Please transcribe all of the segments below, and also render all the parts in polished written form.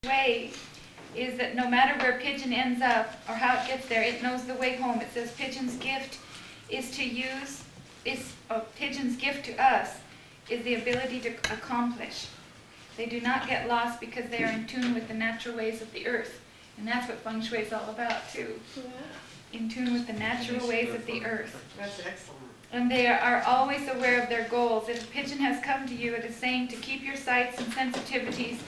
way is that no matter where pigeon ends up or how it gets there, it knows the way home. It says pigeon's gift is to use, pigeon's gift to us is the ability to accomplish. They do not get lost because they are in tune with the natural ways of the earth. And that's what Feng Shui is all about too. Yeah. In tune with the natural ways of the earth. That's excellent. And they are always aware of their goals. If a pigeon has come to you, it is saying to keep your sights and sensitivities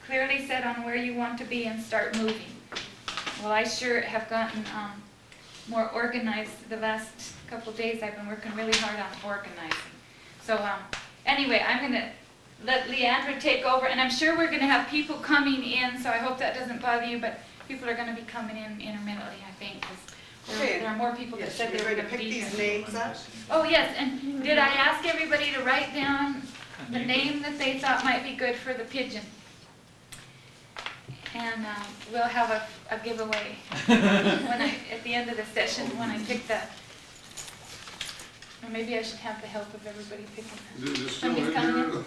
clearly set on where you want to be and start moving. Well, I sure have gotten more organized the last couple of days. I've been working really hard on organizing. So anyway, I'm going to let Leandra take over, and I'm sure we're going to have people coming in, so I hope that doesn't bother you, but people are going to be coming in intermittently, I think, because there are more people that said they were going to be here. Pick these names up. Oh, yes, and did I ask everybody to write down the name that they thought might be good for the pigeon? And we'll have a giveaway at the end of the session when I pick the, or maybe I should have the help of everybody picking them. Is it still in coming here?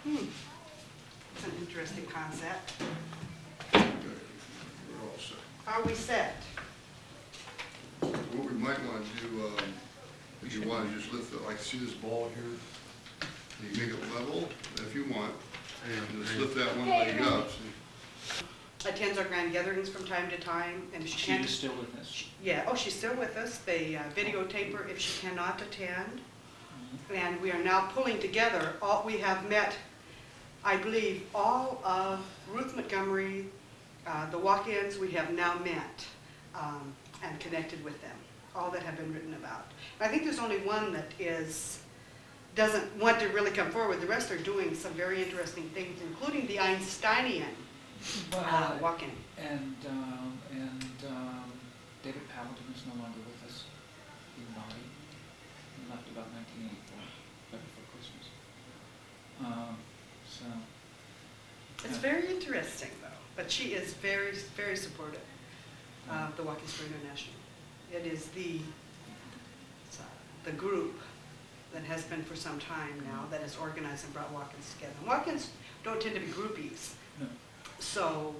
It's an interesting concept. Okay, we're all set. Are we set? What we might want to do, is you want to just lift the, like, see this ball here? You make it level, if you want, and just lift that one leg up. Attends our grand gatherings from time to time, and She is still with us. Yeah, oh, she's still with us. They videotape her if she cannot attend. And we are now pulling together, we have met, I believe, all of Ruth Montgomery, the walk-ins we have now met and connected with them, all that have been written about. I think there's only one that doesn't want to really come forward. The rest are doing some very interesting things, including the Einsteinian walk-in. And David Paladin is no longer with us in body. He left about 1984, right before Christmas. It's very interesting, though. But she is very, very supportive of the Walking Spirit International. It is the group that has been for some time now that has organized and brought walk-ins together. And walk-ins don't tend to be groupies. No. So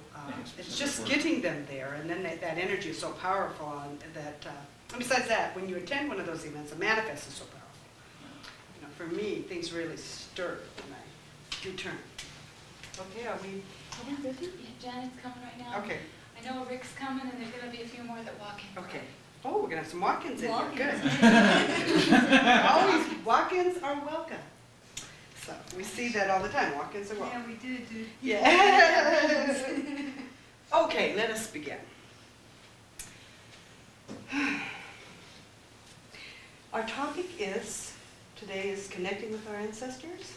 it's just getting them there, and then that energy is so powerful, and and besides that, when you attend one of those events, the manifest is so powerful. You know, for me, things really stir when I return. Okay, are we? Yeah, Janet's coming right now. Okay. I know Rick's coming, and there's going to be a few more that walk in. Okay. Oh, we're gonna have some walk-ins in here. Good. Walk-ins. Always walk-ins are welcome. So we see that all the time. Walk-ins are welcome. Yeah, we did. Yes. Okay, let us begin. Our topic today is connecting with our ancestors.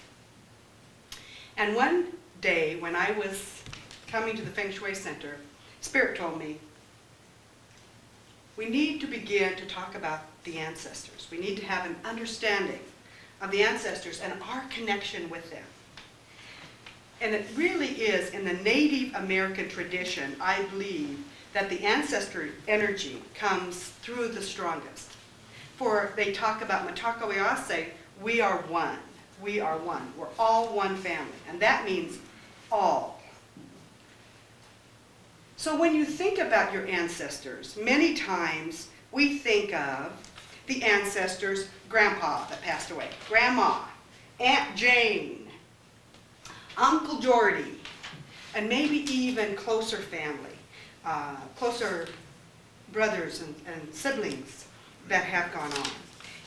And one day when I was coming to the Feng Shui Center, Spirit told me, we need to begin to talk about the ancestors. We need to have an understanding of the ancestors and our connection with them. And it really is in the Native American tradition, I believe, that the ancestor energy comes through the strongest. For they talk about Matakawiase, we are one. We are one. We're all one family. And that means all. So when you think about your ancestors, many times we think of the ancestors, Grandpa that passed away, Grandma, Aunt Jane, Uncle Geordie, and maybe even closer family, closer brothers and siblings that have gone on.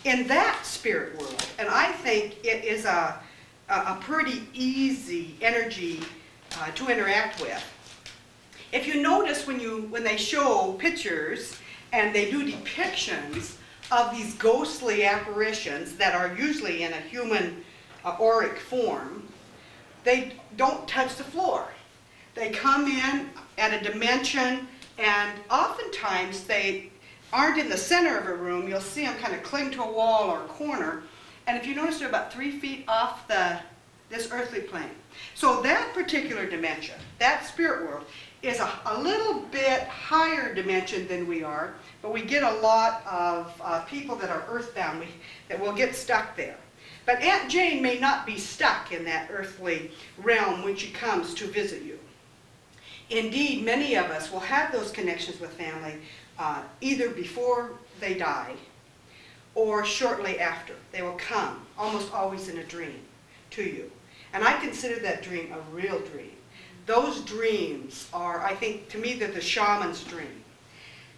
In that spirit world, and I think it is a pretty easy energy to interact with. If you notice when they show pictures and they do depictions of these ghostly apparitions that are usually in a human auric form, they don't touch the floor. They come in at a dimension, and oftentimes they aren't in the center of a room. You'll see them kind of cling to a wall or a corner, and if you notice, they're about 3 feet off this earthly plane. So that particular dimension, that spirit world, is a little bit higher dimension than we are, but we get a lot of people that are earthbound that will get stuck there. But Aunt Jane may not be stuck in that earthly realm when she comes to visit you. Indeed, many of us will have those connections with family either before they die or shortly after. They will come, almost always in a dream, to you. And I consider that dream a real dream. Those dreams are, I think, to me, they're the shaman's dream,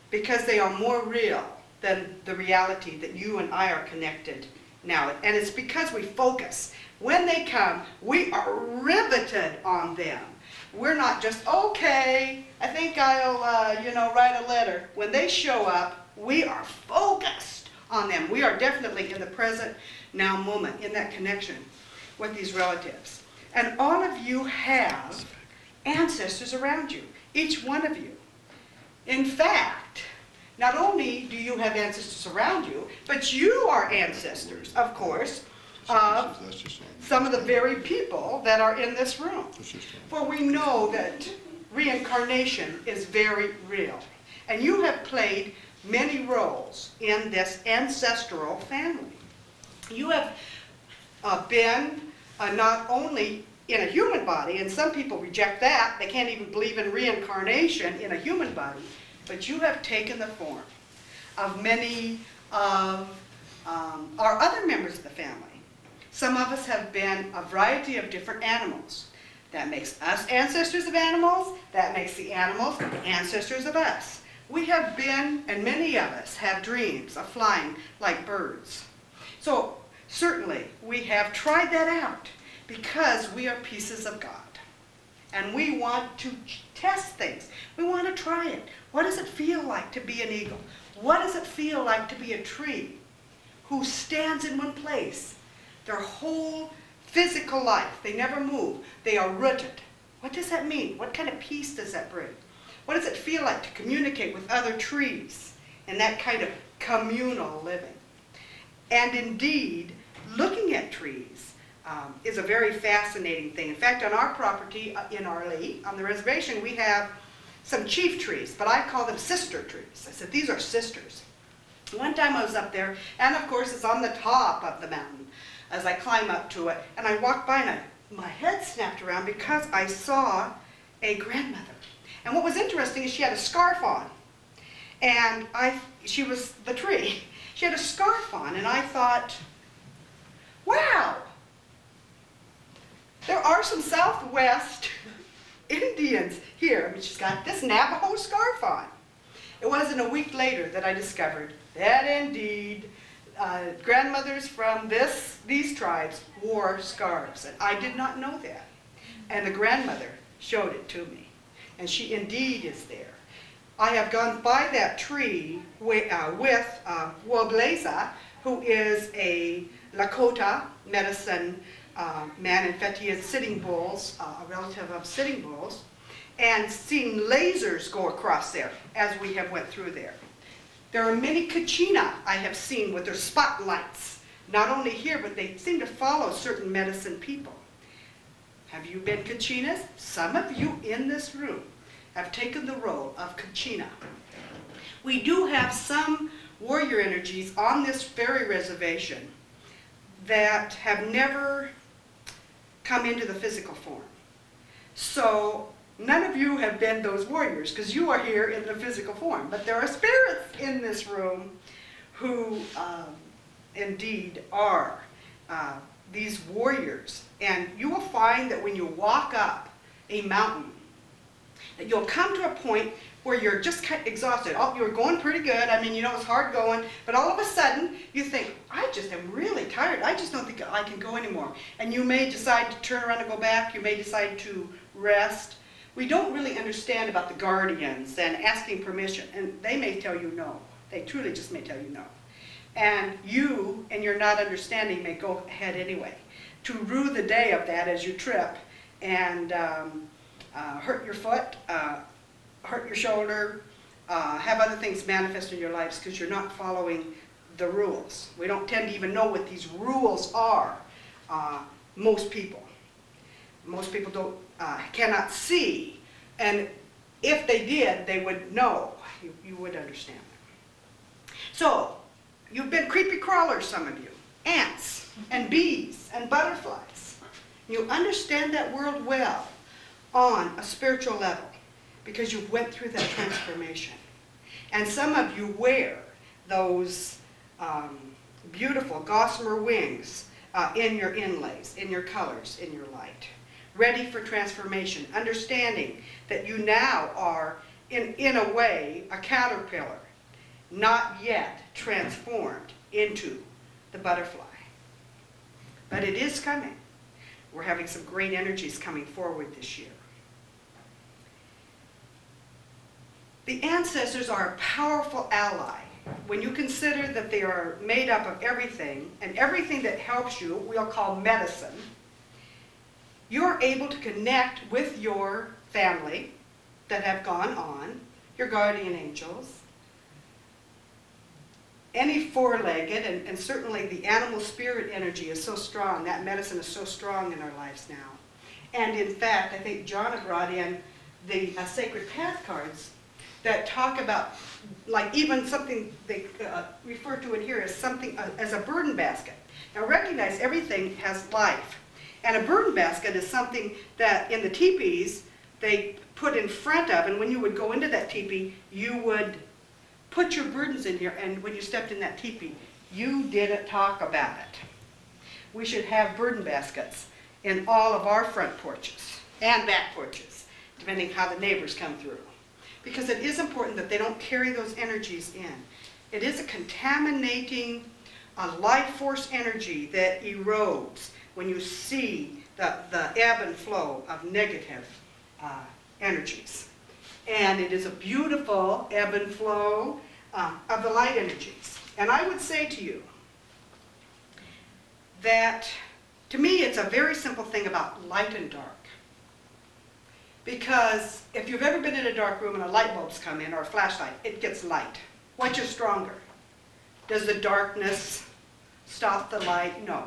because they are more real than the reality that you and I are connected now. And it's because we focus. When they come, we are riveted on them. We're not just, okay, I think I'll, write a letter. When they show up, we are focused on them. We are definitely in the present now moment, in that connection with these relatives. And all of you have ancestors around you, each one of you. In fact, not only do you have ancestors around you, but you are ancestors, of course, of some of the very people that are in this room. For we know that reincarnation is very real. And you have played many roles in this ancestral family. You have been not only in a human body, and some people reject that, they can't even believe in reincarnation in a human body, but you have taken the form of many of our other members of the family. Some of us have been a variety of different animals. That makes us ancestors of animals, that makes the animals ancestors of us. We have been, and many of us have dreams of flying like birds. So certainly we have tried that out because we are pieces of God. And we want to test things. We want to try it. What does it feel like to be an eagle? What does it feel like to be a tree who stands in one place? Their whole physical life, they never move. They are rooted. What does that mean? What kind of peace does that bring? What does it feel like to communicate with other trees in that kind of communal living? And indeed, looking at trees is a very fascinating thing. In fact, on our property in Arley, on the reservation, we have some chief trees, but I call them sister trees. I said, these are sisters. One time I was up there, and of course it's on the top of the mountain as I climb up to it, and I walked by and my head snapped around because I saw a grandmother. And what was interesting is she had a scarf on, and she was the tree. She had a scarf on, and I thought, wow, there are some Southwest Indians here. I mean, she's got this Navajo scarf on. It wasn't a week later that I discovered that indeed grandmothers from these tribes wore scarves. And I did not know that. And the grandmother showed it to me. And she indeed is there. I have gone by that tree with Wobleza, who is a Lakota medicine man. In fact, he is Sitting Bulls, a relative of Sitting Bulls, and seen lasers go across there as we have went through there. There are many Kachina I have seen with their spotlights, not only here, but they seem to follow certain medicine people. Have you been Kachinas? Some of you in this room have taken the role of Kachina. We do have some warrior energies on this very reservation that have never come into the physical form. So none of you have been those warriors because you are here in the physical form. But there are spirits in this room who indeed are these warriors. And you will find that when you walk up a mountain, that you'll come to a point where you're just kind of exhausted. Oh, you're going pretty good. I mean, it's hard going. But all of a sudden, you think, I just am really tired. I just don't think I can go anymore. And you may decide to turn around and go back. You may decide to rest. We don't really understand about the guardians and asking permission. And they may tell you no. They truly just may tell you no. And you, and your not understanding, may go ahead anyway to rue the day of that as you trip and hurt your foot, hurt your shoulder, have other things manifest in your lives because you're not following the rules. We don't tend to even know what these rules are, most people. Most people don't, cannot see, and if they did, they would know. You would understand that. So, you've been creepy crawlers, some of you. Ants. and bees and butterflies. You understand that world well on a spiritual level because you went through that transformation. And some of you wear those beautiful gossamer wings in your inlays, in your colors, in your light. Ready for transformation, understanding that you now are, in a way, a caterpillar, not yet transformed into the butterfly. But it is coming. We're having some great energies coming forward this year. The ancestors are a powerful ally. When you consider that they are made up of everything, and everything that helps you, we'll call medicine, you're able to connect with your family that have gone on, your guardian angels, any four-legged, and certainly the animal spirit energy is so strong, that medicine is so strong in our lives now. And in fact, I think Jonna brought in the Sacred Path cards that talk about, like even something they refer to it here as something, as a burden basket. Now recognize everything has life. And a burden basket is something that in the teepees they put in front of, and when you would go into that teepee, you would put your burdens in here, and when you stepped in that teepee, you didn't talk about it. We should have burden baskets in all of our front porches and back porches, depending how the neighbors come through. Because it is important that they don't carry those energies in. It is a contaminating, life force energy that erodes when you see the ebb and flow of negative energies. And it is a beautiful ebb and flow of the light energies. And I would say to you that, to me, it's a very simple thing about light and dark. Because if you've ever been in a dark room and a light bulb's come in, or a flashlight, it gets light. Which is stronger? Does the darkness stop the light? No.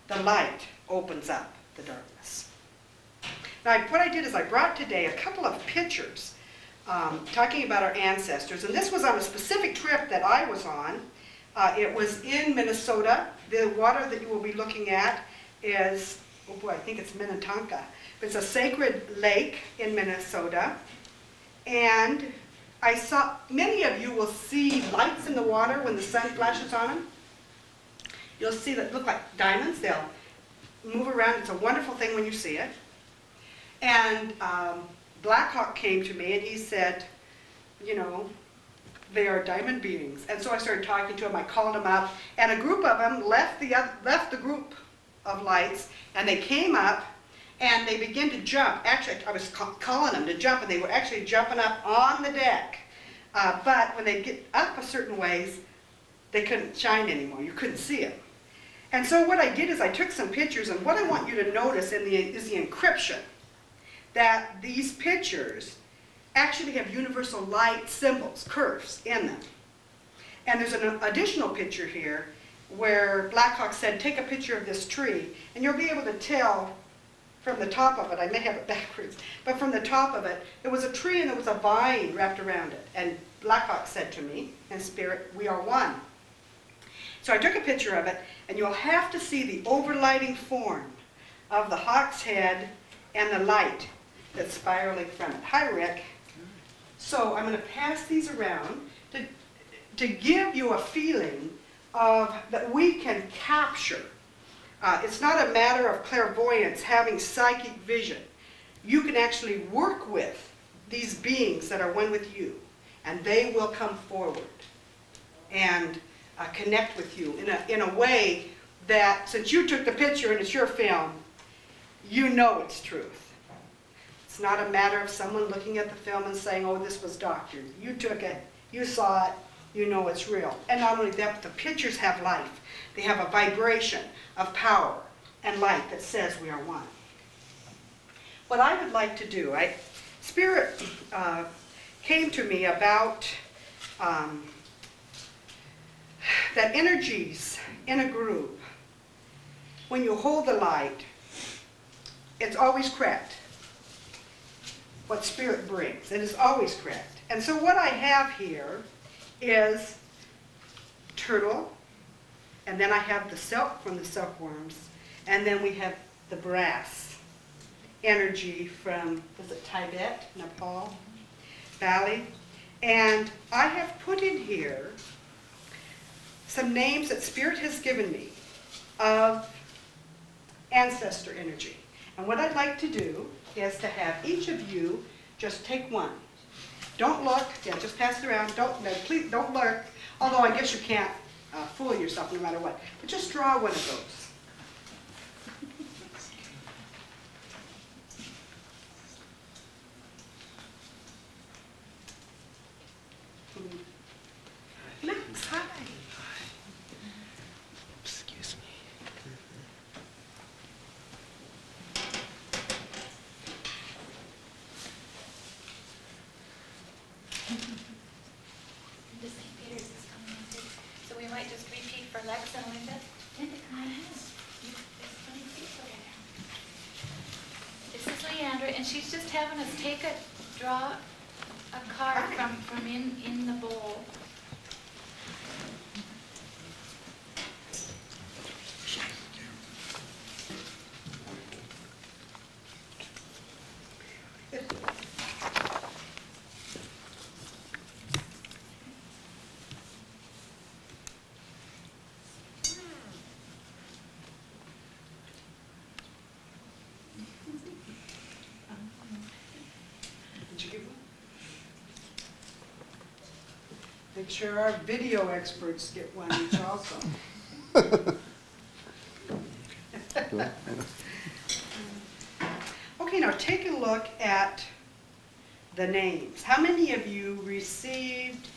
The light opens up the darkness. Now, what I did is I brought today a couple of pictures talking about our ancestors. And this was on a specific trip that I was on. It was in Minnesota. The water that you will be looking at is, oh boy, I think it's Minnetonka. It's a sacred lake in Minnesota. And I saw, many of you will see lights in the water when the sun flashes on them. You'll see that look like diamonds. They'll move around. It's a wonderful thing when you see it. And Blackhawk came to me and he said, you know, they are diamond beings. And so I started talking to him. I called him up, and a group of them left the group of lights, and they came up and they began to jump. Actually, I was calling them to jump, and they were actually jumping up on the deck. But when they get up a certain ways, they couldn't shine anymore. You couldn't see it. And so what I did is I took some pictures, and what I want you to notice is the encryption. That these pictures actually have universal light symbols, curves in them. And there's an additional picture here where Blackhawk said, take a picture of this tree, and you'll be able to tell from the top of it, I may have it backwards, but from the top of it, there was a tree and there was a vine wrapped around it. And Blackhawk said to me, in spirit, we are one. So I took a picture of it, and you'll have to see the overlighting form of the hawk's head and the light that's spiraling from it. Hi, Rick. So I'm going to pass these around to give you a feeling of that we can capture. It's not a matter of clairvoyance, having psychic vision. You can actually work with these beings that are one with you, and they will come forward and connect with you in a way that, since you took the picture and it's your film, you know it's truth. It's not a matter of someone looking at the film and saying, oh, this was doctored. You took it, you saw it, you know it's real. And not only that, but the pictures have life. They have a vibration of power and light that says we are one. What I would like to do, Spirit came to me about that energies in a group, when you hold the light, it's always correct. What Spirit brings, it is always correct. And so what I have here is turtle And then I have the silk from the silkworms. And then we have the brass energy from, is it Tibet, Nepal, Valley? And I have put in here some names that Spirit has given me of ancestor energy. And what I'd like to do is to have each of you just take one. Don't look, yeah, just pass it around. Don't, no, please don't lurk, although I guess you can't fool yourself no matter what. But just draw one of those. Max, hi. Excuse me. The St. Peter's is coming in too. So we might just repeat for Lex and Linda. Linda, come on in. This is Leandra, and she's just having us draw a card from in the bowl. Did you get one? Make sure our video experts get one each also. Okay, now take a look at the names. How many of you received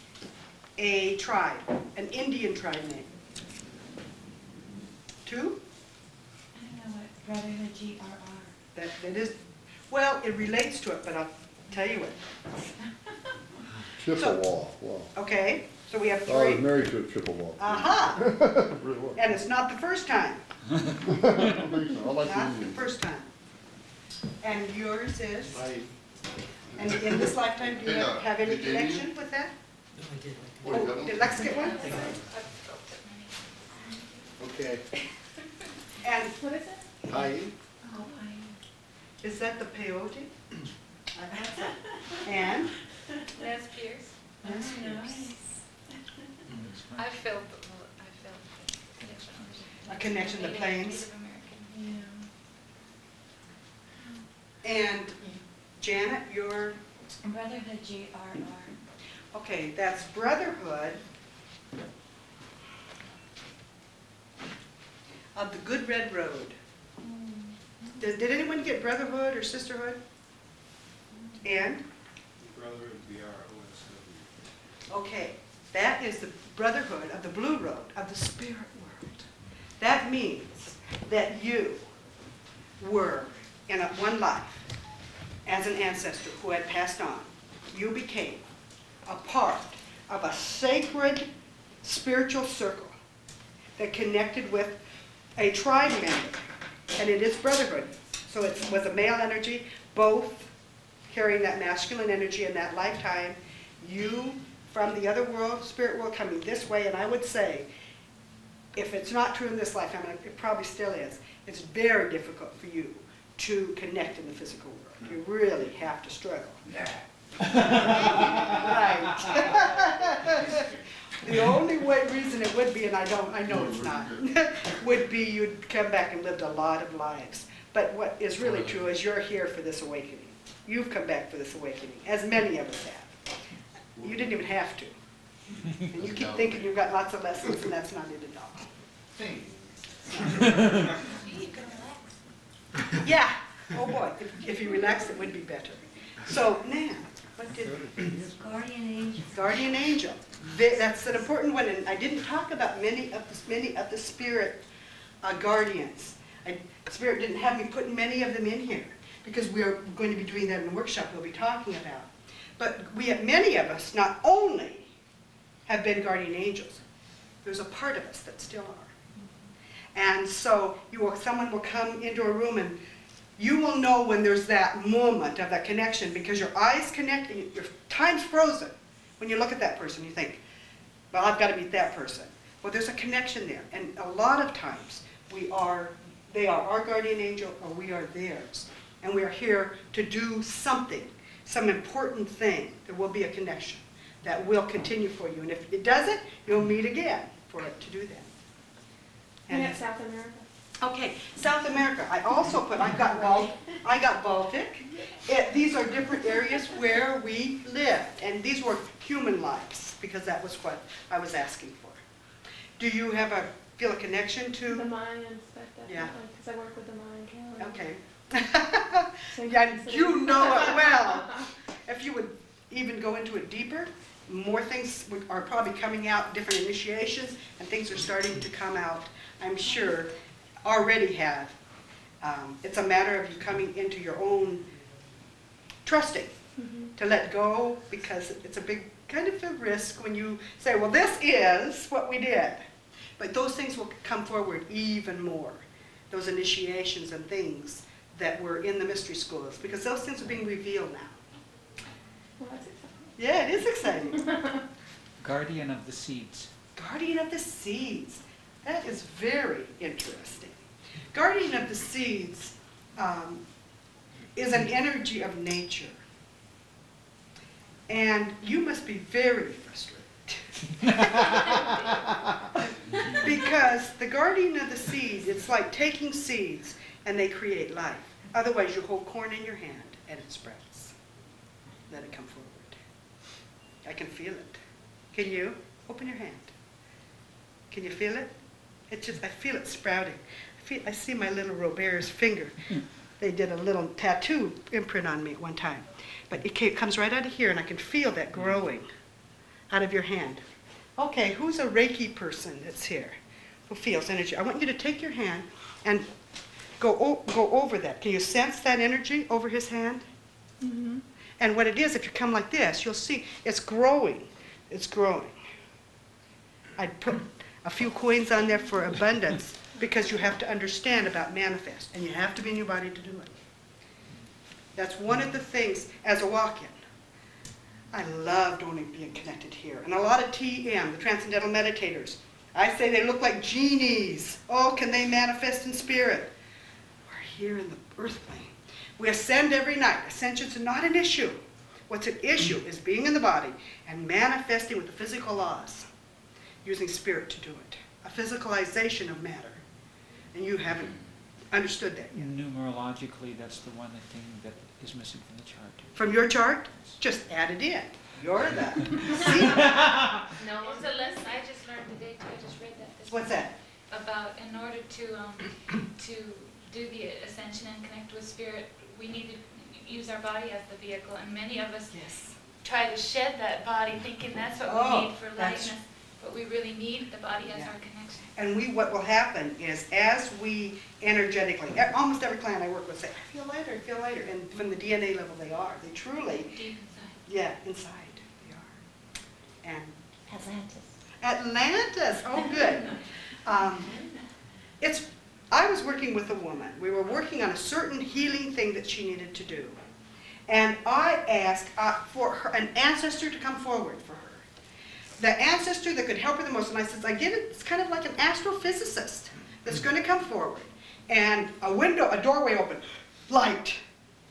a tribe, an Indian tribe name? 2? I don't know what Brotherhood GRR. That is, well, it relates to it, but I'll tell you what. Chippewa, wow. Okay, so we have I was 3. married to a Chippewa. Aha! Really was. And it's not the first time. I don't think so. I like the Not the Indians. first time. And yours is? And in this lifetime, do you Hey, have any did connection with that? No, I did. What, you got Oh, them? did Lex get one? Okay. And What is it? Heidi. Oh, I. is that the peyote? And? That's Pierce. Yes, Nice. I felt the connection. A connection to Native- plains. Native American. Yeah. And Janet, your, Brotherhood GRR. okay, that's Brotherhood of the Good Red Road. Did anyone get Brotherhood or Sisterhood? And? Brotherhood, BROSW. Okay, that is the Brotherhood of the Blue Road, of the spirit world. That means that you were in one life as an ancestor who had passed on. You became a part of a sacred spiritual circle that connected with a tribe member, and it is brotherhood. So it was a male energy, both carrying that masculine energy in that lifetime. You from the other world, spirit world, coming this way, and I would say, if it's not true in this lifetime, and it probably still is, it's very difficult for you to connect in the physical world. You really have to struggle. Right. The only reason it would be, and I know it's not, would be you'd come back and lived a lot of lives. But what is really true is you're here for this awakening. You've come back for this awakening, as many of us have. You didn't even have to. And you keep thinking you've got lots of lessons, and that's not it at all. Yeah, oh boy, if you relax, it would be better. So, Nan, what did, Guardian Angel. guardian angel, that's an important one, and I didn't talk about many of the spirit guardians. Spirit didn't have me put many of them in here, because we are going to be doing that in the workshop we'll be talking about. But many of us not only have been guardian angels, there's a part of us that still are. And so someone will come into a room and you will know when there's that moment of that connection, because your eyes connecting, your time's frozen. When you look at that person, you think, well, I've got to meet that person. Well, there's a connection there, and a lot of times they are our guardian angel or we are theirs. And we are here to do something, some important thing. There will be a connection that will continue for you. And if it doesn't, you'll meet again for it to do that. And South America. Okay, South America. I also put, I got Baltic. These are different areas where we live. And these were human lives, because that was what I was asking for. Do you feel a connection to? The Mayans, definitely, Yeah. because I work with the Mayan calendar. Okay. Same Yeah, synchronicity. you know it well. If you would even go into it deeper, more things are probably coming out, different initiations, and things are starting to come out, I'm sure, already have. It's a matter of you coming into your own trusting to let go, because it's a big kind of a risk when you say, well, this is what we did. But those things will come forward even more, those initiations and things that were in the mystery schools, because those things are being revealed now. Well, that's exciting. Yeah, it is exciting. Guardian of the seeds. Guardian of the seeds. That is very interesting. Guardian of the seeds is an energy of nature. And you must be very frustrated. Because the guardian of the seeds, it's like taking seeds and they create life. Otherwise, you hold corn in your hand and it sprouts. Let it come forward. I can feel it. Can you? Open your hand. Can you feel it? It's just, I feel it sprouting. I see my little Robert's finger. They did a little tattoo imprint on me at one time. But it comes right out of here, and I can feel that growing out of your hand. Okay, who's a Reiki person that's here who feels energy? I want you to take your hand and go over that. Can you sense that energy over his hand? Mm-hmm. And what it is, if you come like this, you'll see it's growing. It's growing. I'd put a few coins on there for abundance, because you have to understand about manifest, and you have to be in your body to do it. That's one of the things as a walk-in. I loved only being connected here. And a lot of TM, the Transcendental Meditators, I say they look like genies. Oh, can they manifest in spirit? We're here in the earth plane. We ascend every night. Ascension's not an issue. What's an issue is being in the body and manifesting with the physical laws, using spirit to do it. A physicalization of matter. And you haven't understood that yet. Numerologically, that's the one thing that is missing from the chart. From your chart, just add it in. You're the see? No, it's a lesson I just learned today too. I just read that this What's that? about in order to do the ascension and connect with spirit, we need to use our body as the vehicle, and many of us Yes. try to shed that body thinking that's what Oh, we need for that's- lightness, but we really need the body as Yeah. our connection. And what will happen is, as we energetically, almost every client I work with say, I feel lighter, I feel lighter. And from the DNA level they are. They truly, Deep inside. yeah, inside they are. And Atlantis. Atlantis, oh good. I was working with a woman. We were working on a certain healing thing that she needed to do. And I asked for an ancestor to come forward for her. The ancestor that could help her the most. And I said, I get it, it's kind of like an astrophysicist that's going to come forward. And a doorway opened, light.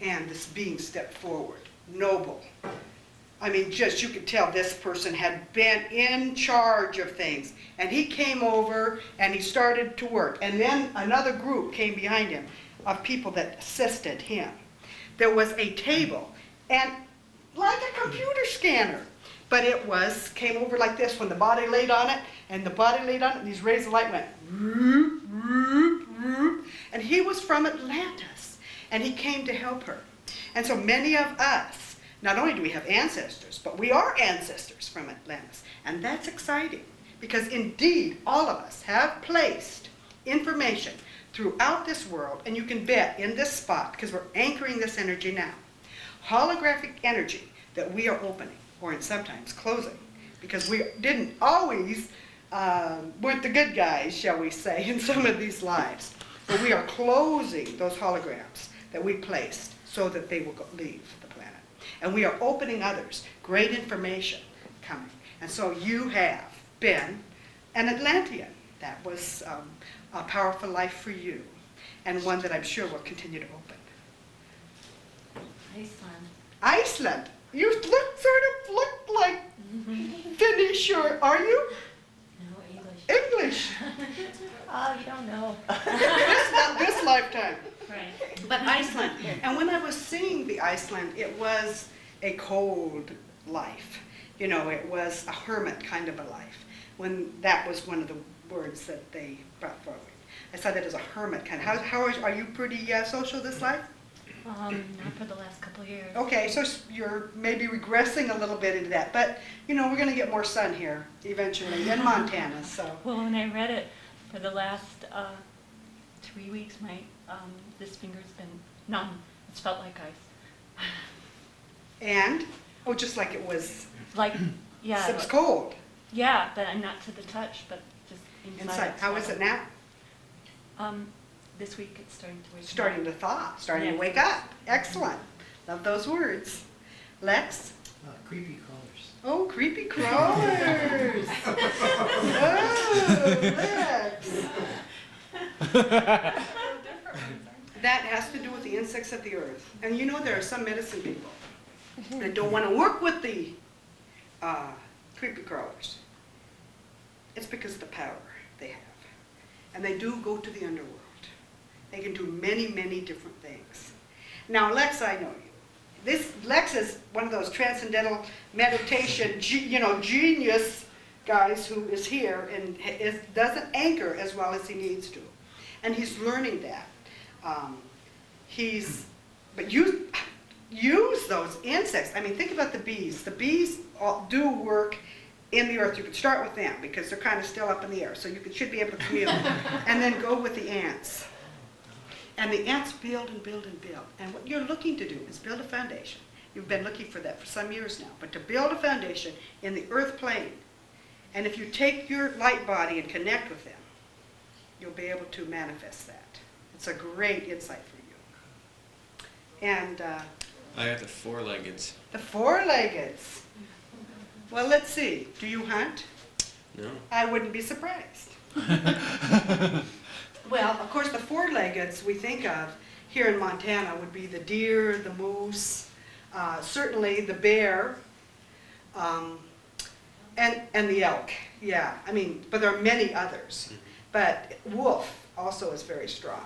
And this being stepped forward, noble. I mean, just you could tell this person had been in charge of things. And he came over and he started to work. And then another group came behind him of people that assisted him. There was a table and like a computer scanner. But it came over like this when the body laid on it, and the body laid on it, and these rays of light went, whoop, whoop, whoop. And he was from Atlantis, and he came to help her. And so many of us, not only do we have ancestors, but we are ancestors from Atlantis. And that's exciting, because indeed, all of us have placed information throughout this world, and you can bet in this spot, because we're anchoring this energy now, holographic energy that we are opening, or in sometimes closing, because we didn't always, weren't the good guys, shall we say, in some of these lives. But we are closing those holograms that we placed so that they will leave the planet. And we are opening others, great information coming. And so you have been an Atlantean. That was a powerful life for you, and one that I'm sure will continue to open. Iceland. Iceland. You sort of look like Finnish, or are you? No, English. English. Oh, you don't know. this lifetime. Right. But Iceland. And when I was seeing the Iceland, it was a cold life. You know, it was a hermit kind of a life. When that was one of the words that they brought forward. I saw that as a hermit kind of. Are you pretty social this life? Not for the last couple of years. Okay, so you're maybe regressing a little bit into that. But, you know, we're going to get more sun here eventually in Montana, so. Well, when I read it, for the last 3 weeks, my this finger's been numb. It's felt like ice. And, oh, just like it was, Like, yeah. it was cold Yeah, but I'm not to the touch, but just inside. it's How is it now? This week it's starting to wake up. Starting to thaw, starting to Yes. wake up. Excellent. Love those words. Lex? Creepy crawlers. Oh, creepy crawlers. Oh, Lex. That has to do with the insects of the earth. And you know there are some medicine people that don't want to work with the creepy crawlers. It's because of the power they have. And they do go to the underworld. They can do many, many different things. Now, Lex, I know you. Lex is one of those transcendental meditation, genius guys who is here and doesn't anchor as well as he needs to. And he's learning that. But use those insects. I mean, think about the bees. The bees do work in the earth. You could start with them because they're kind of still up in the air. So you should be able to commute. And then go with the ants. And the ants build and build and build. And what you're looking to do is build a foundation. You've been looking for that for some years now. But to build a foundation in the earth plane. And if you take your light body and connect with them, you'll be able to manifest that. It's a great insight for you. And I got the four-leggeds. the four-leggeds. Well, let's see. Do you hunt? No. I wouldn't be surprised. Well, of course, the four-leggeds we think of here in Montana would be the deer, the moose, certainly the bear, and the elk. Yeah, I mean, but there are many others. But wolf also is very strong.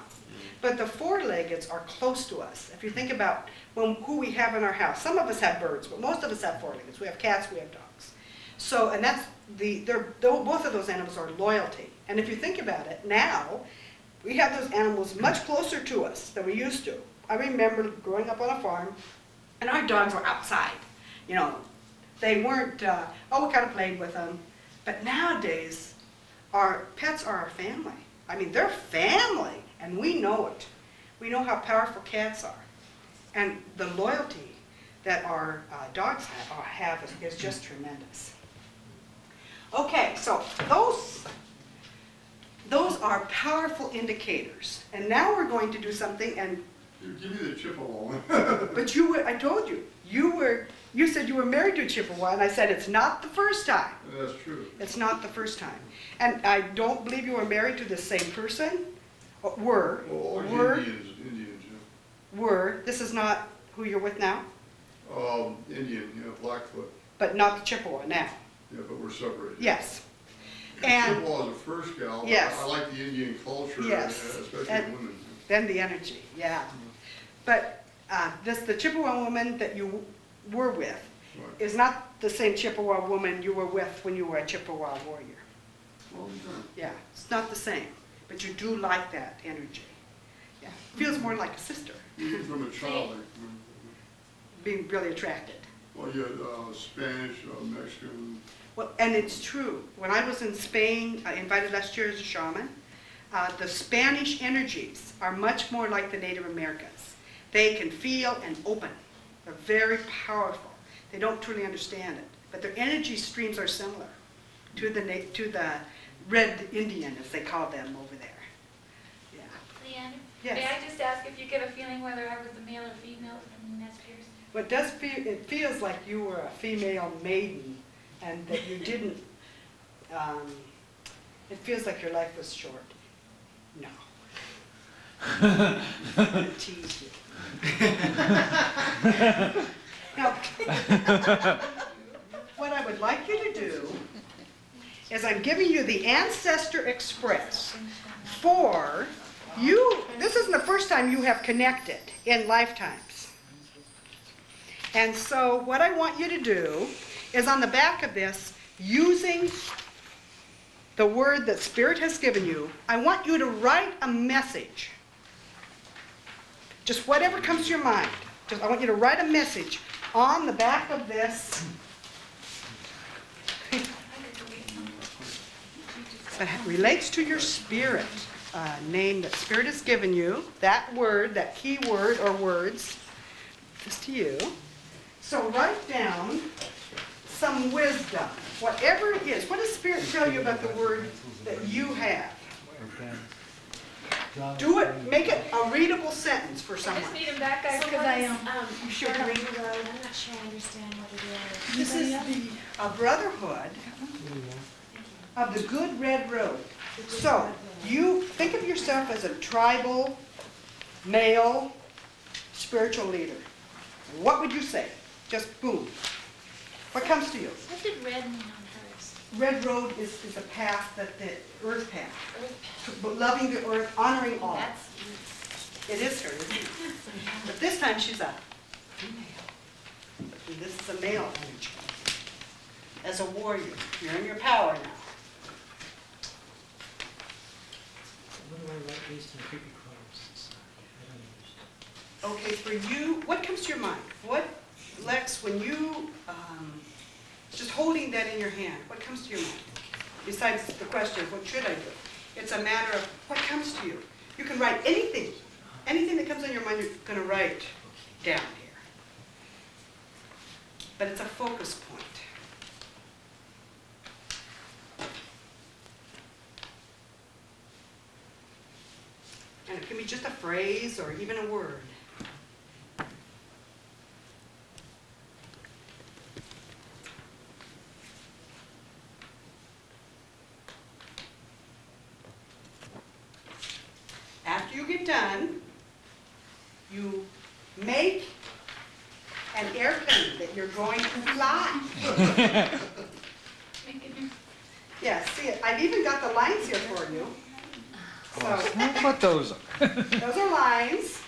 But the four-leggeds are close to us. If you think about who we have in our house, some of us have birds, but most of us have four-leggeds. We have cats, we have dogs. So, and that's both of those animals are loyalty. And if you think about it, now we have those animals much closer to us than we used to. I remember growing up on a farm, and our dogs were outside. You know, they weren't, we kind of played with them. But nowadays, our pets are our family. I mean, they're family, and we know it. We know how powerful cats are. And the loyalty that our dogs have is just tremendous. Okay, so those are powerful indicators. And now we're going to do something, and Give me the Chippewa one. but I told you, you said you were married to a Chippewa, and I said it's not the first time. That's true. It's not the first time. And I don't believe you were married to the same person. Were. Indians, yeah. This is not who you're with now, Indian, yeah, Blackfoot. but not the Chippewa now. Yeah, but we're separated. Yes. The And Chippewa was the first gal. But Yes. I like the Indian culture, Yes. especially And- women. then the energy, yeah. But the Chippewa woman that you were with Right. is not the same Chippewa woman you were with when you were a Chippewa warrior. Well done. Yeah, it's not the same, but you do like that energy. Yeah, feels more like a sister, Even from a child, being really attracted. well, you had Spanish, Mexican. Well, and it's true. When I was in Spain, invited last year as a shaman, the Spanish energies are much more like the Native Americans. They can feel and open. They're very powerful. They don't truly understand it, but their energy streams are similar to the Red Indian, as they call them over there. Yeah. Leandra? Yes. May I just ask if you get a feeling whether I was a male or female from the nest ears? But it feels like you were a female maiden, and that you didn't It feels like your life was short. No. I'm gonna tease you. Now, what I would like you to do is I'm giving you the Ancestor Express for you. This isn't the first time you have connected in lifetimes. And so what I want you to do is on the back of this, using the word that Spirit has given you, I want you to write a message. Just whatever comes to your mind. Just, I want you to write a message on the back of this. That relates to your spirit name that Spirit has given you, that word, that key word or words, is to you. So write down some wisdom, whatever it is. What does Spirit tell you about the word that you have? Do it, make it a readable sentence for I someone. just need him back, guys, So because what I is, You should Bird on read. the Road? I'm not sure I understand what it is. This is a brotherhood of the good red road. So, you think of yourself as a tribal, male, spiritual leader. What would you say? Just boom. What comes to you? What did red mean on hers? Red road is a path, that the earth path. Loving the earth, honoring all. That's It is her, isn't it? But this time she's a female. And this is a male energy. As a warrior, you're in your power now. What do I write based on creepy crawlers society? I don't understand. Okay, for you, what comes to your mind? What, Lex, when you, just holding that in your hand, what comes to your mind? Besides the question of what should I do? It's a matter of what comes to you. You can write anything. Anything that comes on your mind, you're going to write down here. But it's a focus point. And it can be just a phrase or even a word. After you get done, you make an airplane that you're going to fly. Yeah, see it. I've even got the lines here for you. So, What those are? those are lines.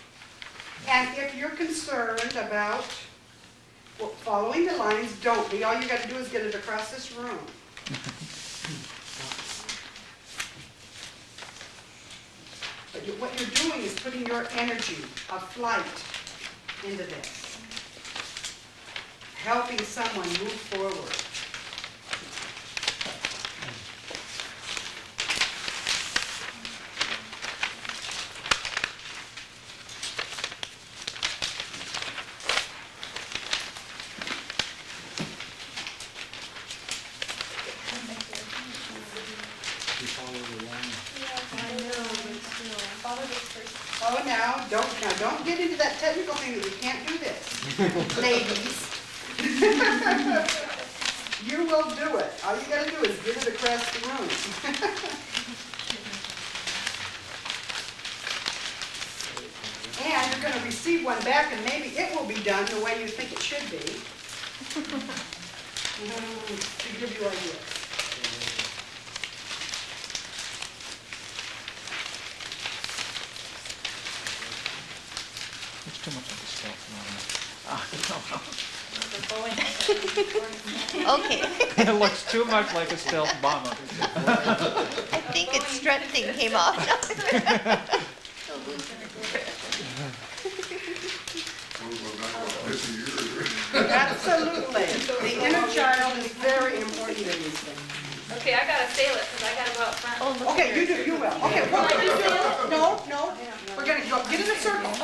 And if you're concerned about following the lines, don't be. All you got to do is get it across this room. But what you're doing is putting your energy of flight into this. Helping someone move forward. You follow the line. Oh, now don't get into that technical thing that you can't do this, ladies. You will do it. All you got to do is get it across the room. And you're going to receive one back, and maybe it will be done the way you think it should be. To give you ideas. It's too much like a stealth Okay, bomber. It looks too much like a stealth bomber. I think its strut thing came off. We're going back about 50 years. Absolutely. The inner child is very important in these things. Okay, I gotta sail it, because I gotta go out front. Okay, you do, you will. Okay, what we're gonna do, no, we're gonna go, get in a circle. I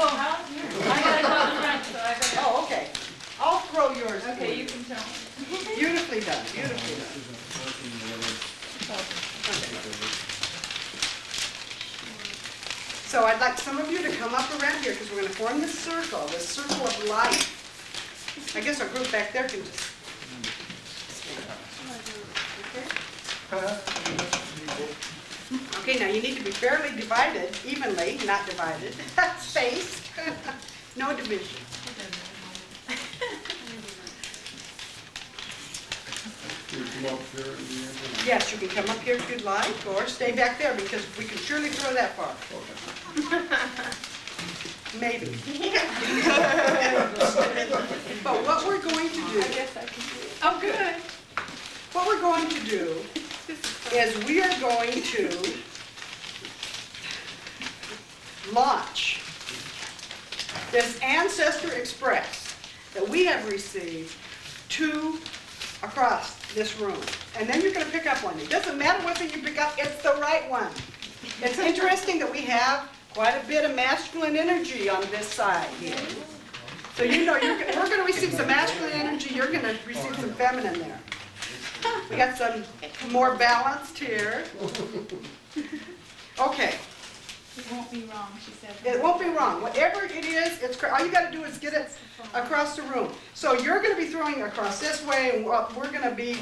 gotta go out front, so I better. Oh, okay. I'll throw yours. Okay, you can tell me. Beautifully done, beautifully done. So I'd like some of you to come up around here, because we're gonna form this circle of life. I guess our group back there can just stand. Okay? Okay, now you need to be fairly divided, evenly, not divided, spaced, no division. Can you come up here at the end? Yes, you can come up here if you'd like, or stay back there because we can surely throw that far. Maybe. But what we're going to do. I guess I can do it. Oh, good. What we're going to do is we are going to launch this Ancestor Express that we have received to across this room. And then you're going to pick up one. It doesn't matter what thing you pick up, it's the right one. It's interesting that we have quite a bit of masculine energy on this side here. So you know, we're going to receive some masculine energy, you're going to receive some feminine there. We got some more balanced here. Okay, It won't be wrong, she said. it won't be wrong. Whatever it is, all you got to do is get it across the room. So you're going to be throwing it across this way, and we're going to be,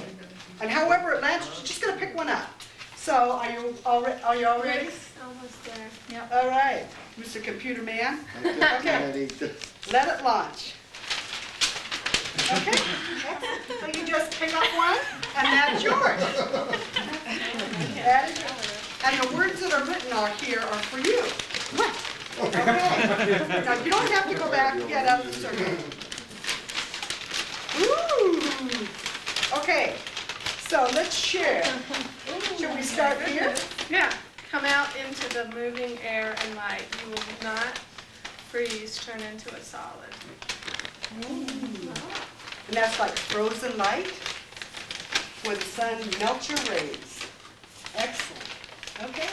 and however it lands, you're just going to pick one up. So are you all ready? Almost there. Yep. All right, Mr. Computer Man. Okay, let it launch. Okay, so you just pick up one, and that's yours. That is yours. And the words that are written out here are for you. Okay. Now, you don't have to go back yet out of the circle. Ooh. Okay, so let's share. Should we start here? Yeah. Come out into the moving air and light. You will not freeze, turn into a solid. And that's like frozen light, where the sun melts your rays. Excellent. Okay,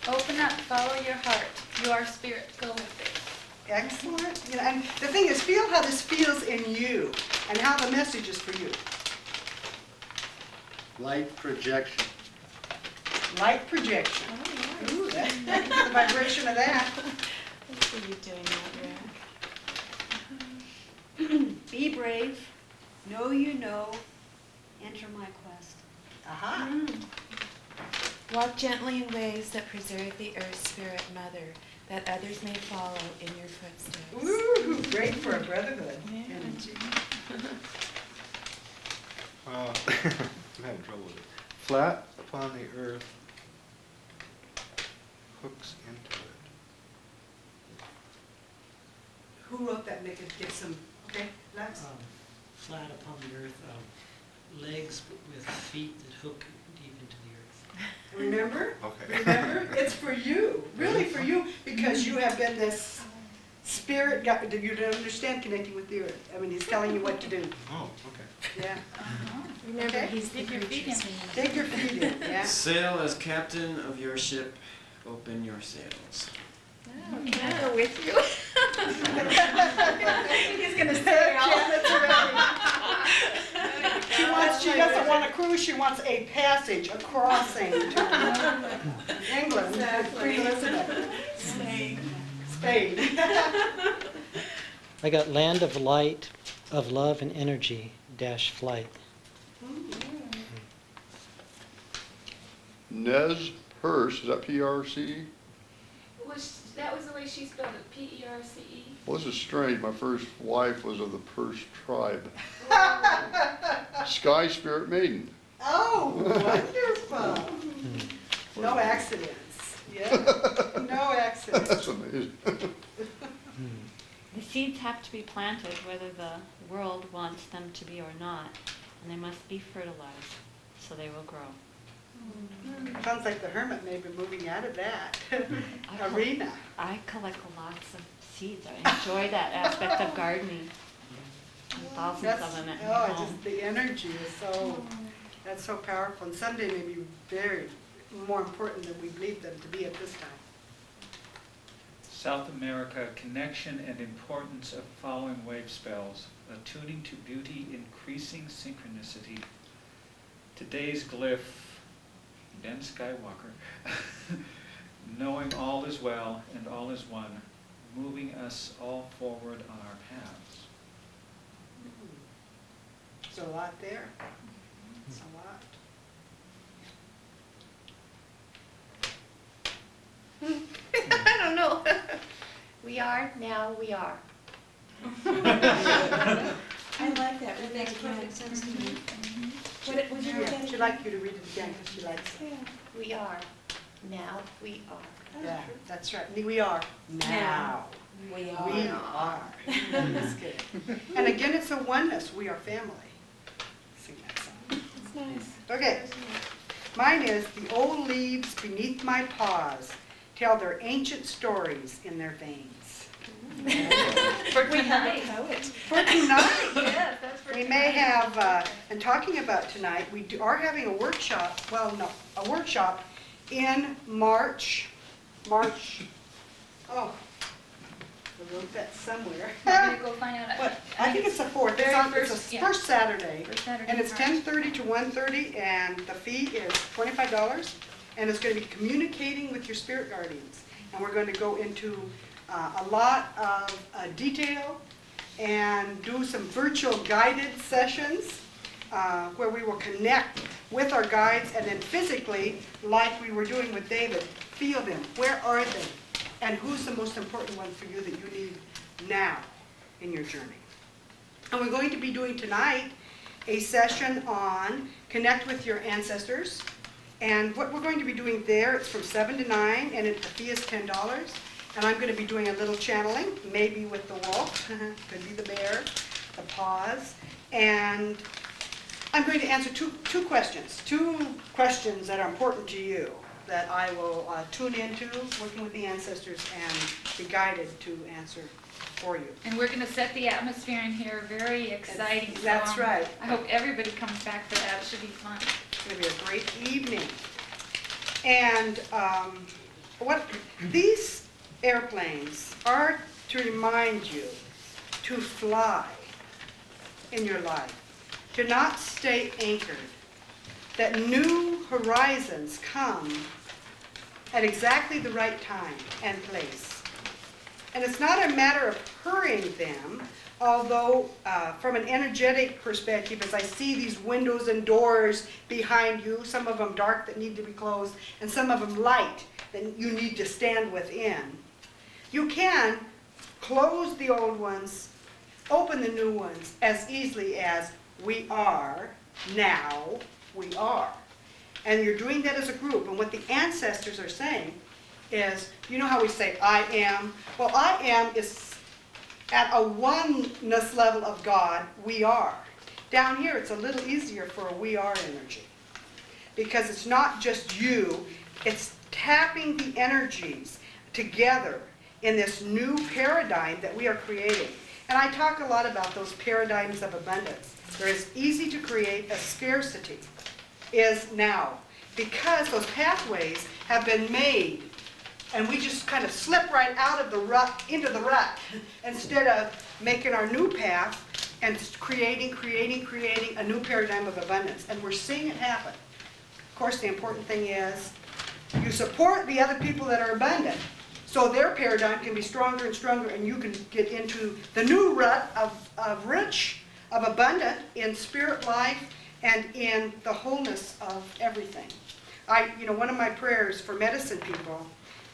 Open up, follow your heart. You are spirit, go with it. excellent. You know, and the thing is, feel how this feels in you and how the message is for you. Light projection. Light projection. Ooh, that's the vibration of that. I see you doing that, Rick. Be brave, know you know, enter my quest. Aha. Walk gently in ways that preserve the Earth Spirit Mother, that others may follow in your footsteps. Ooh, great for a brotherhood energy. I'm having trouble with it. Flat upon the earth, hooks into it. Who wrote that? Make it get some, okay, Lex? Flat upon the earth, legs with feet that hook deep into the earth. Remember? Okay. Remember? It's for you, really for you, because you have been this spirit, you don't understand connecting with the earth. I mean, he's telling you what to do. Oh, okay. Yeah. Remember, Okay. he's the Dig your feet creature's in. Dig your feet in, yeah. Sail as captain of your ship, open your sails. Can I go with you? He's gonna stay out. She doesn't want a cruise, she wants a passage, a crossing to England, Queen Elizabeth. Spain. I got land of light, of love and energy, dash flight. Nez Perce, is that P-R-C? That was the way she spelled it, P-E-R-C-E. Well, this is strange. My first wife was of the Perce tribe. Sky Spirit Maiden. Oh, wonderful. No accidents. Yeah, no accidents. That's amazing. The seeds have to be planted whether the world wants them to be or not, and they must be fertilized so they will grow. Sounds like the hermit may be moving out of that I arena. I collect lots of seeds. I enjoy that aspect of gardening. Thousands of them at Oh, home. just the energy is so, that's so powerful. And someday may be very, more important than we believe them to be at this time. South America, connection and importance of following wave spells, attuning to beauty, increasing synchronicity. Today's glyph, Ben Skywalker, knowing all is well and all is one, moving us all forward on our paths. There's a lot there. It's a lot. I don't know. We are, now we are. I like that. That makes perfect sense to me. Would you read that She'd again? like you to read it again because she likes it. We are, now we are. Yeah, that's right. We are now. We We are. That's good. And again, it's a oneness. We are family. Sing that song. It's nice. Okay. Mine is the old leaves beneath my paws tell their ancient stories in their veins. For We have a tonight. poet. For tonight, Yes, that's for we tonight. may have, and talking about tonight, we are having a workshop, a workshop in March, oh, I wrote that somewhere. I'm gonna go find out. What? I think it's the 4th. Very It's first, the yeah. first Saturday. First Saturday And it's in March. 10:30 to 1:30, and the fee is $25. And it's going to be communicating with your spirit guardians. And we're going to go into a lot of detail and do some virtual guided sessions where we will connect with our guides and then physically, like we were doing with David, feel them. Where are they? And who's the most important one for you that you need now in your journey? And we're going to be doing tonight a session on connect with your ancestors. And what we're going to be doing there, it's from 7 to 9, and the fee is $10. And I'm going to be doing a little channeling, maybe with the wolf, could be the bear, the paws. And I'm going to answer two questions that are important to you that I will tune into, working with the ancestors, and be guided to answer for you. And we're gonna set the atmosphere in here very exciting. That's right. I hope everybody comes back for that. It should be fun. It's going to be a great evening. And these airplanes are to remind you to fly in your life, to not stay anchored, that new horizons come at exactly the right time and place. And it's not a matter of hurrying them, although from an energetic perspective, as I see these windows and doors behind you, some of them dark that need to be closed, and some of them light that you need to stand within, you can close the old ones, open the new ones as easily as we are, now we are. And you're doing that as a group. And what the ancestors are saying is, you know how we say, I am? Well, I am is at a oneness level of God, we are. Down here, it's a little easier for a we are energy. Because it's not just you, it's tapping the energies together in this new paradigm that we are creating. And I talk a lot about those paradigms of abundance. They're as easy to create as scarcity is now. Because those pathways have been made, and we just kind of slip right out of the rut, into the rut, instead of making our new path and creating a new paradigm of abundance. And we're seeing it happen. Of course, the important thing is you support the other people that are abundant, so their paradigm can be stronger and stronger, and you can get into the new rut of rich, of abundant in spirit life and in the wholeness of everything. One of my prayers for medicine people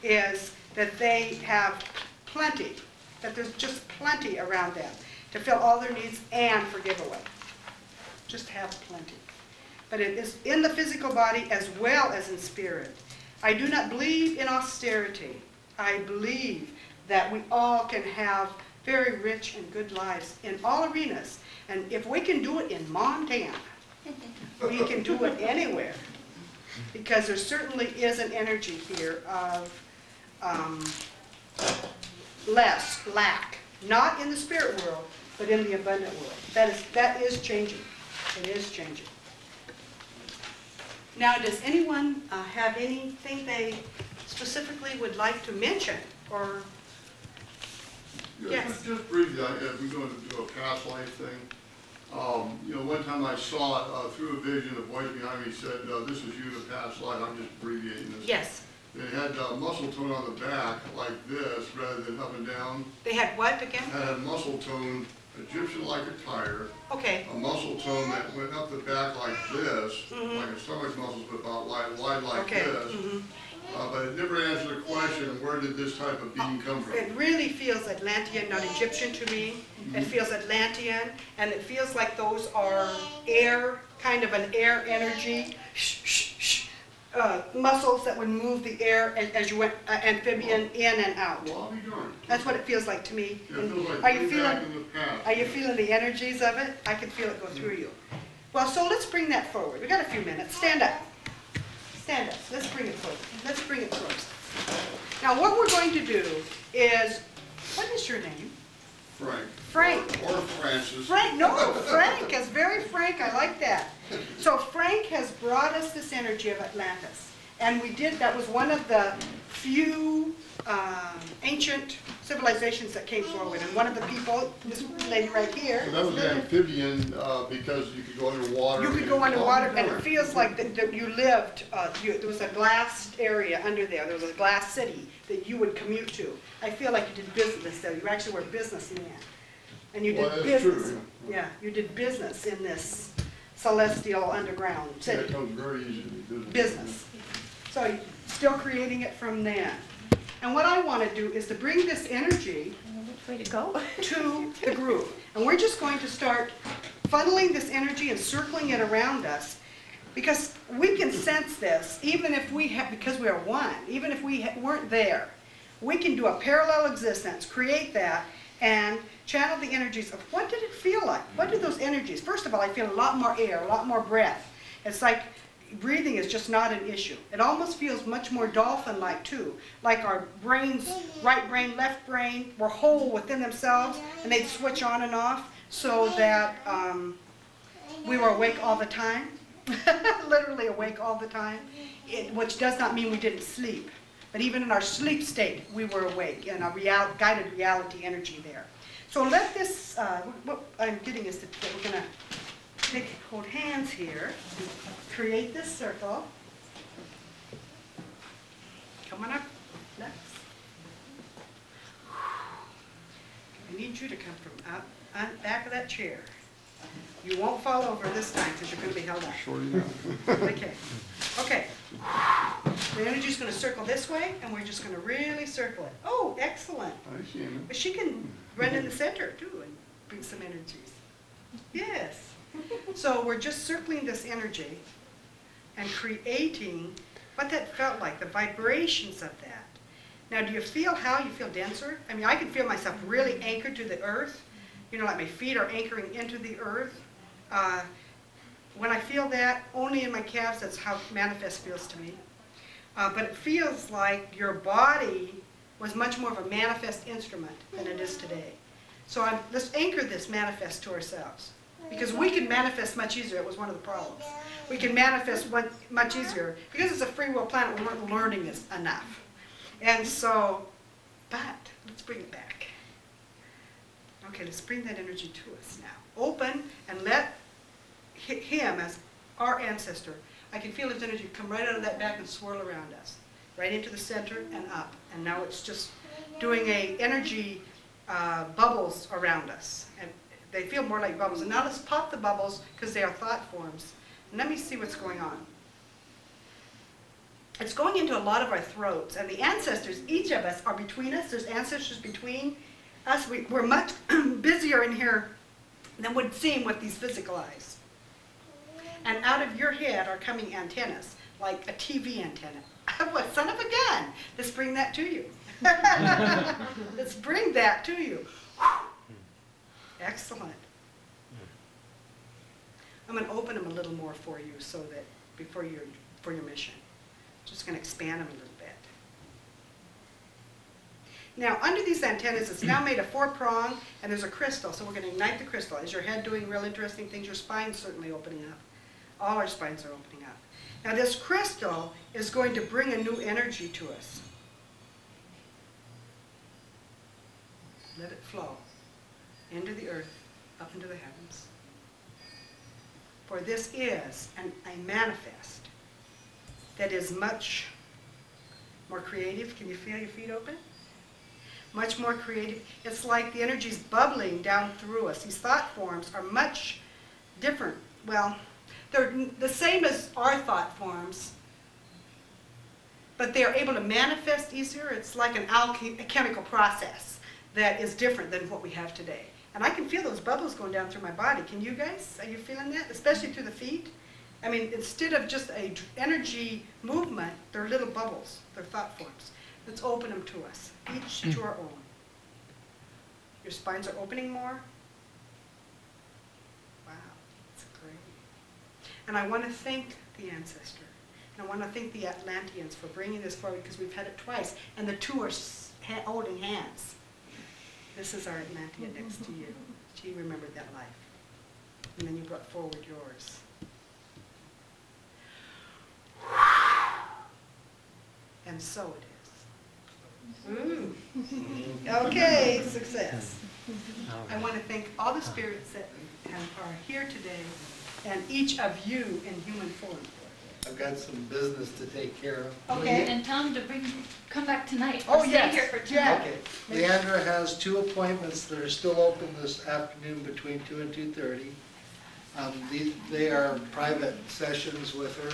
is that they have plenty, that there's just plenty around them to fill all their needs and for giveaway. Just have plenty. But it is in the physical body as well as in spirit. I do not believe in austerity. I believe that we all can have very rich and good lives in all arenas. And if we can do it in Montana, we can do it anywhere. Because there certainly is an energy here of lack. Not in the spirit world, but in the abundant world. That is changing. It is changing. Now, does anyone have anything they specifically would like to mention? Or yes. Just briefly, if we're going to do a past life thing. One time I saw it through a vision, a voice behind me said, this is you in a past life. I'm just abbreviating this. Yes. It had muscle tone on the back like this rather than up and down. They had what again? It had a muscle tone, Egyptian-like attire. Okay. A muscle tone that went up the back like this, like a stomach muscles, but about wide like okay. this. Mm-hmm. But it never answered the question, where did this type of being come from? It really feels Atlantean, not Egyptian to me. It feels Atlantean, and it feels like those are air, kind of an air energy, muscles that would move the air as you went amphibian in and out. Well, I'll be darned. That's what it feels like to me. Yeah, it feels like Are you way back in feeling? the past. Are you feeling the energies of it? I can feel it go through you. Well, so let's bring that forward. We got a few minutes. Stand up. Stand up. Let's bring it forward. Let's bring it close. Now, what we're going to do is, what is your name? Frank. Frank. Or Francis. Frank, no, Frank is very frank. I like that. So Frank has brought us this energy of Atlantis. And we did, that was one of the few ancient civilizations that came forward. And one of the people, this lady right here. So that was amphibian because you could go underwater. You could go underwater, and it feels like that you lived, there was a glass area under there. There was a glass city that you would commute to. I feel like you did business there. You actually were a businessman. And you did Well, that's business. true, Yeah, you did business in this celestial underground Yeah, city. it comes very easy to do business. Business. So you're still creating it from then. And what I want to do is to bring this energy Which way to go? to the group. And we're just going to start funneling this energy and circling it around us, because we can sense this, even if we have, because we are one, even if we weren't there, we can do a parallel existence, create that, and channel the energies of what did it feel like? What did those energies? First of all, I feel a lot more air, a lot more breath. It's like breathing is just not an issue. It almost feels much more dolphin-like too. Like our brains, right brain, left brain, were whole within themselves, and they'd switch on and off so that we were awake all the time. Literally awake all the time, which does not mean we didn't sleep. But even in our sleep state, we were awake, and a guided reality energy there. So let this, what I'm getting is that we're going to hold hands here, create this circle. Come on up, next. I need you to come from up, back of that chair. You won't fall over this time because you're going to be held up. Shorty now. Okay. Okay. The energy's going to circle this way, and we're just going to really circle it. Oh, excellent. I see him. But she can run in the center, too, and bring some energies. Yes. So we're just circling this energy and creating what that felt like, the vibrations of that. Now, do you feel how you feel denser? I mean, I can feel myself really anchored to the earth. You know, like my feet are anchoring into the earth. When I feel that, only in my calves, that's how manifest feels to me. But it feels like your body was much more of a manifest instrument than it is today. So let's anchor this manifest to ourselves. Because we can manifest much easier. It was one of the problems. We can manifest much easier. Because it's a free will planet, we weren't learning this enough. And so, but let's bring it back. Okay, let's bring that energy to us now. Open and let him, as our ancestor, I can feel his energy come right out of that back and swirl around us. Right into the center and up. And now it's just doing a energy bubbles around us. And they feel more like bubbles. And now let's pop the bubbles because they are thought forms. And let me see what's going on. It's going into a lot of our throats. And the ancestors, each of us, are between us. There's ancestors between us. We're much busier in here than would seem with these physical eyes. And out of your head are coming antennas, like a TV antenna. What son of a gun? Let's bring that to you. Let's bring that to you. Excellent. I'm going to open them a little more for you so that for your mission. Just going to expand them a little bit. Now, under these antennas, it's now made a 4-prong, and there's a crystal. So we're going to ignite the crystal. Is your head doing real interesting things? Your spine's certainly opening up. All our spines are opening up. Now, this crystal is going to bring a new energy to us. Let it flow into the earth, up into the heavens. For this is a manifest that is much more creative. Can you feel your feet open? Much more creative. It's like the energy's bubbling down through us. These thought forms are much different. Well, they're the same as our thought forms, but they are able to manifest easier. It's like a chemical process that is different than what we have today. And I can feel those bubbles going down through my body. Can you guys? Are you feeling that? Especially through the feet? I mean, instead of just a energy movement, they're little bubbles. They're thought forms. Let's open them to us, each to our own. Your spines are opening more. Wow, that's great. And I want to thank the ancestor. And I want to thank the Atlanteans for bringing this forward, because we've had it twice. And the two are holding hands. This is our Atlantean next to you. She remembered that life. And then you brought forward yours. And so it is. Okay, success. I want to thank all the spirits that are here today, and each of you in human form. I've got some business to take care of. Okay. And tell them to come back tonight. Oh, Or stay yes. here for Yeah. tonight. Okay, Leandra has 2 appointments that are still open this afternoon between 2 and 2:30. They are private sessions with her.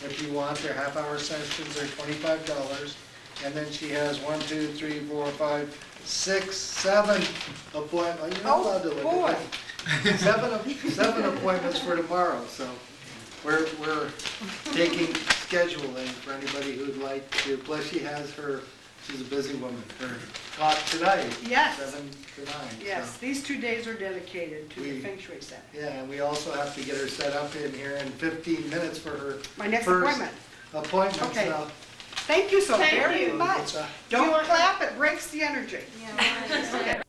If you want, they're half-hour sessions, they're $25. And then she has 1, 2, 3, 4, 5, 6, 7 appointments. You're not allowed to look boy. at that. 7 appointments for tomorrow, so we're taking scheduling for anybody who'd like to. Plus she has she's a busy woman, her talk tonight. Yes. 7 to 9. Yes, so. these 2 days are dedicated to the Feng Shui set. Yeah, and we also have to get her set up in here in 15 minutes for her My next first appointment. appointment. Okay. So Thank you so Thank very you. much. Don't clap, it breaks the energy. Yeah, Okay.